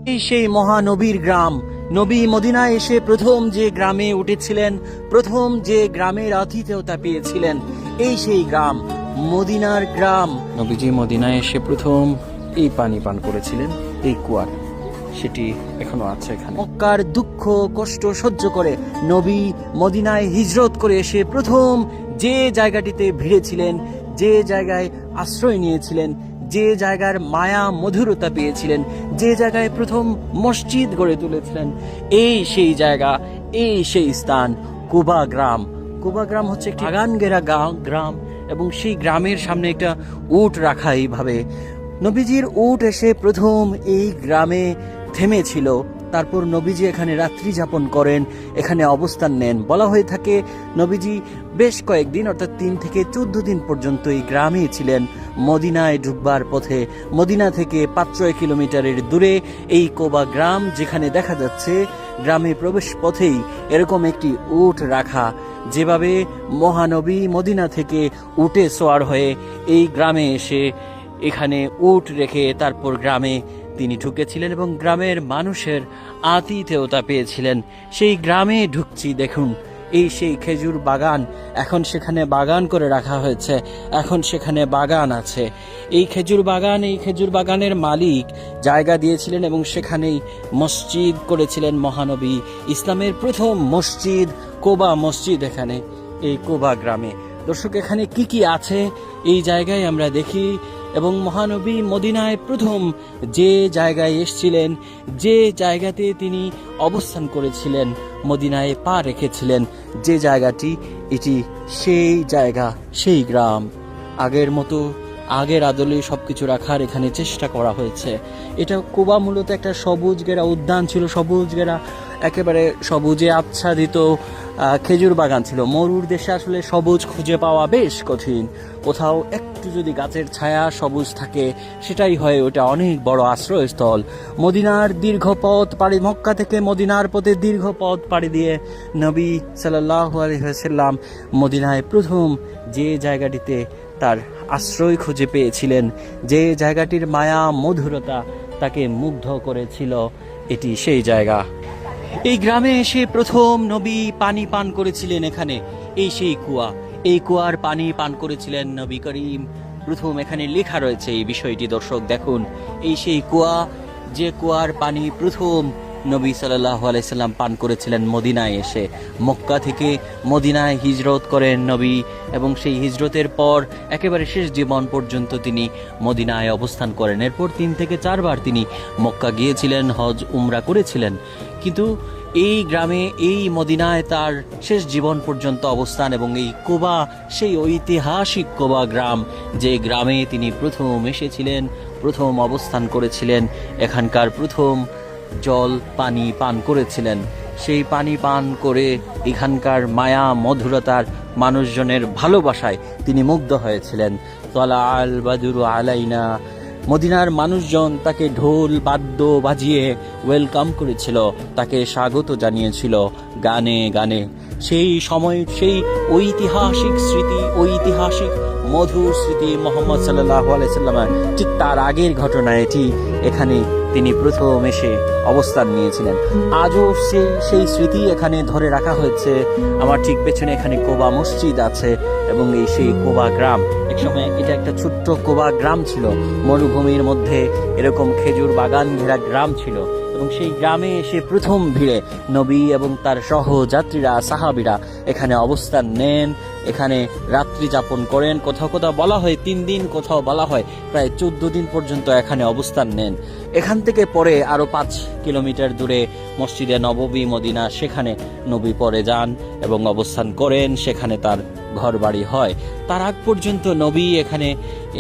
এই সেই মহানবীর গ্রাম। নবী মদিনায় এসে প্রথম যে গ্রামে উঠেছিলেন, প্রথম যে গ্রামের আতিথেয়তা পেয়েছিলেন, এই সেই গ্রাম, মদিনার গ্রাম। নবীজি মদিনায় এসে প্রথম এই পানি পান করেছিলেন, এই কুয়ার, সেটি এখনো আছে এখানে। মক্কার দুঃখ কষ্ট সহ্য করে নবী মদিনায় হিজরত করে এসে প্রথম যে জায়গাটিতে ভিড়েছিলেন, যে জায়গায় আশ্রয় নিয়েছিলেন, যে জায়গার মায়া মধুরতা পেয়েছিলেন, যে জায়গায় প্রথম মসজিদ গড়ে তুলেছিলেন, এই সেই জায়গা, এই সেই স্থান, কুবা গ্রাম। কুবা গ্রাম হচ্ছে একটি বাগান ঘেরা গ্রাম, এবং সেই গ্রামের সামনে একটা উট রাখা। এইভাবে নবীজির উট এসে প্রথম এই গ্রামে থেমেছিল। তারপর নবীজি এখানে রাত্রি যাপন করেন, এখানে অবস্থান নেন। বলা হয়ে থাকে নবীজি বেশ কয়েকদিন, অর্থাৎ 3 থেকে 14 দিন পর্যন্ত এই গ্রামেই ছিলেন। মদিনায় ঢুকবার পথে, মদিনা থেকে 5-6 কিলোমিটারের দূরে এই কোবা গ্রাম, যেখানে দেখা যাচ্ছে গ্রামে প্রবেশ পথেই এরকম একটি উট রাখা। যেভাবে মহানবী মদিনা থেকে উটে সোয়ার হয়ে এই গ্রামে এসে এখানে উট রেখে তারপর গ্রামে তিনি ঢুকেছিলেন এবং গ্রামের মানুষের আতিথেয়তা পেয়েছিলেন। সেই গ্রামে ঢুকছি, দেখুন এই সেই খেজুর বাগান, এখন সেখানে বাগান করে রাখা হয়েছে, এখন সেখানে বাগান আছে। এই খেজুর বাগানের মালিক জায়গা দিয়েছিলেন এবং সেখানেই মসজিদ করেছিলেন মহানবী। ইসলামের প্রথম মসজিদ, কোবা মসজিদ, এখানে এই কোবা গ্রামে। দর্শক, এখানে কি কি আছে এই জায়গায় আমরা দেখি। এবং মহানবী মদিনায় প্রথম যে জায়গায় এসেছিলেন, যে জায়গাতে তিনি অবস্থান করেছিলেন, মদিনায় পা রেখেছিলেন, যে জায়গাটি, এটি সেই জায়গা, সেই গ্রাম। আগের মতো, আগের আদলে সবকিছু রাখার এখানে চেষ্টা করা হয়েছে। এটা কুবা মূলত একটা সবুজ ঘেরা উদ্যান ছিল, সবুজ ঘেরা একেবারে সবুজে আচ্ছাদিত খেজুর বাগান ছিল। মরুর দেশে আসলে সবুজ খুঁজে পাওয়া বেশ কঠিন। কোথাও একটু যদি গাছের ছায়া সবুজ থাকে, সেটাই হয় ওটা অনেক বড় আশ্রয়স্থল। মদিনার দীর্ঘ পথ পাড়ি, মক্কা থেকে মদিনার পথে দীর্ঘ পথ পাড়ি দিয়ে নবী সাল্লাল্লাহু আলাইহি ওয়াসাল্লাম মদিনায় প্রথম যে জায়গাটিতে তার আশ্রয় খুঁজে পেয়েছিলেন, যে জায়গাটির মায়া মধুরতা তাকে মুগ্ধ করেছিল, এটি সেই জায়গা। এই গ্রামে এসে প্রথম নবী পানি পান করেছিলেন এখানে, এই সেই কুয়া। এই কুয়ার পানি পান করেছিলেন নবী করিম প্রথম। এখানে লেখা রয়েছে এই বিষয়টি। দর্শক দেখুন, এই সেই কুয়া, যে কুয়ার পানি প্রথম নবী সাল্লাল্লাহু আলাইহি সাল্লাম পান করেছিলেন মদিনায় এসে। মক্কা থেকে মদিনায় হিজরত করেন নবী, এবং সেই হিজরতের পর একেবারে শেষ জীবন পর্যন্ত তিনি মদিনায় অবস্থান করেন। এরপর 3 থেকে 4 বার তিনি মক্কা গিয়েছিলেন, হজ উমরা করেছিলেন। কিন্তু এই গ্রামে, এই মদিনায় তার শেষ জীবন পর্যন্ত অবস্থান। এবং এই কোবা, সেই ঐতিহাসিক কোবা গ্রাম, যে গ্রামে তিনি প্রথম এসেছিলেন, প্রথম অবস্থান করেছিলেন, এখানকার প্রথম জল পানি পান করেছিলেন। সেই পানি পান করে এখানকার মায়া মধুরতার, মানুষজনের ভালোবাসায় তিনি মুগ্ধ হয়েছিলেন। তলা আল বাদুরু আলাইনা, মদিনার মানুষজন তাকে ঢোল বাদ্য বাজিয়ে ওয়েলকাম করেছিল, তাকে স্বাগত জানিয়েছিল গানে গানে। সেই সময়, সেই ঐতিহাসিক স্মৃতি, ঐতিহাসিক মধুর স্মৃতি মুহাম্মদ সাল্লাল্লাহু আলাইহি সাল্লামের ঠিক তার আগের ঘটনা এটি। এখানে তিনি প্রথম এসে অবস্থান নিয়েছিলেন। আজও সেই স্মৃতি এখানে ধরে রাখা হয়েছে। আমার ঠিক পেছনে এখানে কোবা মসজিদ আছে, এবং এই সেই কোবা গ্রাম। একসময় এটা একটা ছোট্ট কোবা গ্রাম ছিল, মরুভূমির মধ্যে এরকম খেজুর বাগান ঘেরা গ্রাম ছিল। এবং সেই গ্রামে এসে প্রথম ভিড়ে নবী এবং তার সহযাত্রীরা, সাহাবীরা এখানে অবস্থান নেন, এখানে রাত্রি যাপন করেন। কোথাও কোথাও বলা হয় 3 দিন, কোথাও বলা হয় প্রায় 14 দিন পর্যন্ত এখানে অবস্থান নেন। এখান থেকে পরে আরো 5 কিলোমিটার দূরে মসজিদে নববী মদিনা, সেখানে নবী পরে যান এবং অবস্থান করেন, সেখানে তার ঘর বাড়ি হয়। তার আগ পর্যন্ত নবী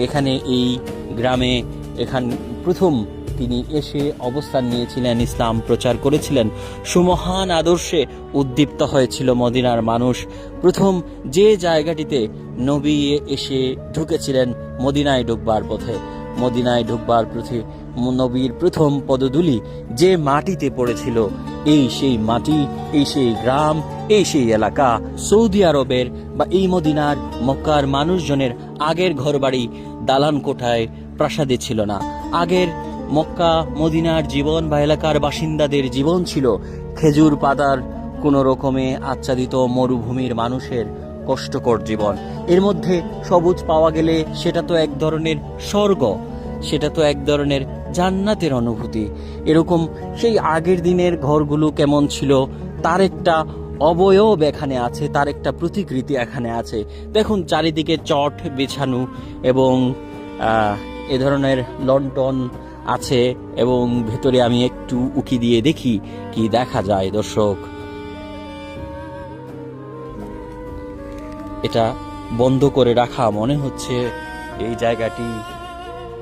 এখানে এই গ্রামে প্রথম তিনি এসে অবস্থান নিয়েছিলেন, ইসলাম প্রচার করেছিলেন। সুমহান আদর্শে উদ্দীপ্ত হয়েছিল মদিনার মানুষ। প্রথম যে জায়গাটিতে নবী এসে ঢুকেছিলেন, মদিনায় ঢুকবার পথে, মদিনায় ঢুকবার পথে নবীর প্রথম পদধূলি যে মাটিতে পড়েছিল, এই সেই মাটি, এই সেই গ্রাম, এই সেই এলাকা। সৌদি আরবের বা এই মদিনার, মক্কার মানুষজনের আগের ঘরবাড়ি দালান কোঠায়, প্রাসাদে ছিল না। আগের মক্কা মদিনার জীবন বা এলাকার বাসিন্দাদের জীবন ছিল খেজুর পাতার কোনো রকমে আচ্ছাদিত মরুভূমির মানুষের কষ্টকর জীবন। এর মধ্যে সবুজ পাওয়া গেলে সেটা তো এক ধরনের স্বর্গ, সেটা তো এক ধরনের জান্নাতের অনুভূতি। এরকম সেই আগের দিনের ঘরগুলো কেমন ছিল তার একটা অবয়ব এখানে আছে, তার একটা প্রতিকৃতি এখানে আছে। দেখুন চারিদিকে চট বিছানো এবং এ ধরনের লন্ঠন আছে, এবং ভেতরে আমি একটু উকি দিয়ে দেখি কি দেখা যায়। দর্শক, এটা বন্ধ করে রাখা মনে হচ্ছে এই জায়গাটি।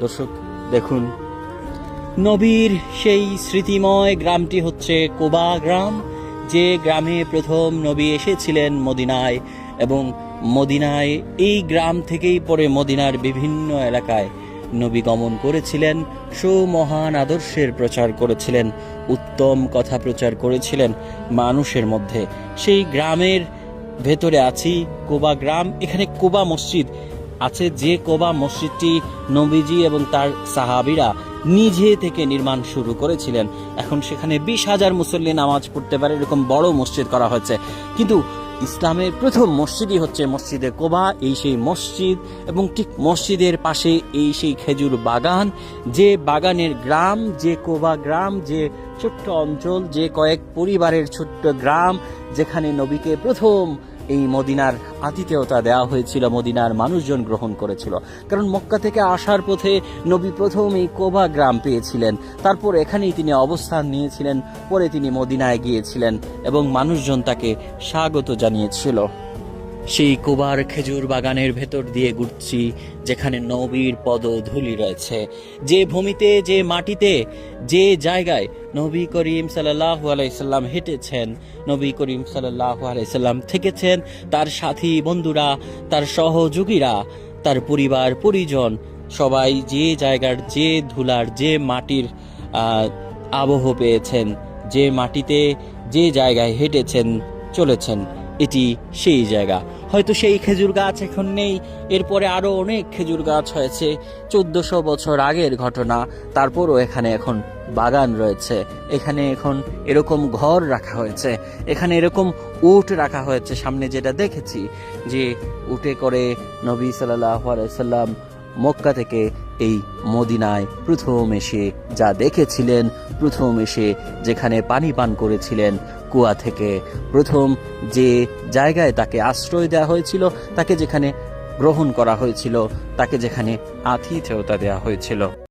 দর্শক দেখুন, নবীর সেই স্মৃতিময় গ্রামটি হচ্ছে কুবা গ্রাম, যে গ্রামে প্রথম নবী এসেছিলেন মদিনায়, এবং মদিনায় এই গ্রাম থেকেই পরে মদিনার বিভিন্ন এলাকায় নবী গমন করেছিলেন, সুমহান আদর্শের প্রচার করেছিলেন, উত্তম কথা প্রচার করেছিলেন মানুষের মধ্যে। সেই গ্রামের ভেতরে আছি, কুবা গ্রাম। এখানে কুবা মসজিদ আছে, যে কুবা মসজিদটি নবীজি এবং তার সাহাবীরা নিজে থেকে নির্মাণ শুরু করেছিলেন। এখন সেখানে 20,000 মুসল্লি নামাজ পড়তে পারে এরকম বড় মসজিদ করা হয়েছে। কিন্তু ইসলামের প্রথম মসজিদই হচ্ছে মসজিদে কুবা। এই সেই মসজিদ, এবং ঠিক মসজিদের পাশে এই সেই খেজুর বাগান, যে বাগানের গ্রাম, যে কুবা গ্রাম, যে ছোট্ট অঞ্চল, যে কয়েক পরিবারের ছোট্ট গ্রাম, যেখানে নবীকে প্রথম এই মদিনার আতিথেয়তা দেওয়া হয়েছিল, মদিনার মানুষজন গ্রহণ করেছিল। কারণ মক্কা থেকে আসার পথে নবী প্রথম এই কুবা গ্রাম পেয়েছিলেন, তারপর এখানেই তিনি অবস্থান নিয়েছিলেন, পরে তিনি মদিনায় গিয়েছিলেন এবং মানুষজন তাকে স্বাগত জানিয়েছিল। সেই কুবার খেজুর বাগানের ভেতর দিয়ে ঘুরছি, যেখানে নবীর পদধূলি রয়েছে, যে ভূমিতে, যে মাটিতে, যে জায়গায় নবী করিম সাল্লাল্লাহু আলাইহি সাল্লাম হেঁটেছেন, নবী করিম সাল্লাল্লাহু আলাইহি সাল্লাম থেকেছেন, তার সাথী বন্ধুরা, তার সহযোগীরা, তার পরিবার পরিজন, সবাই যে জায়গার, যে ধুলার, যে মাটির আবহ পেয়েছেন, যে মাটিতে, যে জায়গায় হেঁটেছেন, চলেছেন, এটি সেই জায়গা। হয়তো সেই খেজুর গাছ এখন নেই, এরপরে আরো অনেক খেজুর গাছ হয়েছে, 1400 বছর আগের ঘটনা। তারপরও এখানে এখন বাগান রয়েছে, এখানে এখন এরকম ঘর রাখা হয়েছে, এখানে এরকম উট রাখা হয়েছে। সামনে যেটা দেখেছি, যে উটে করে নবী সাল্লাল্লাহু আলাইহি সাল্লাম মক্কা থেকে এই মদিনায় প্রথম এসে যা দেখেছিলেন, প্রথম এসে যেখানে পানি পান করেছিলেন কুয়া থেকে, প্রথম যে জায়গায় তাকে আশ্রয় দেওয়া হয়েছিল, তাকে যেখানে গ্রহণ করা হয়েছিল, তাকে যেখানে আতিথেয়তা দেওয়া হয়েছিল।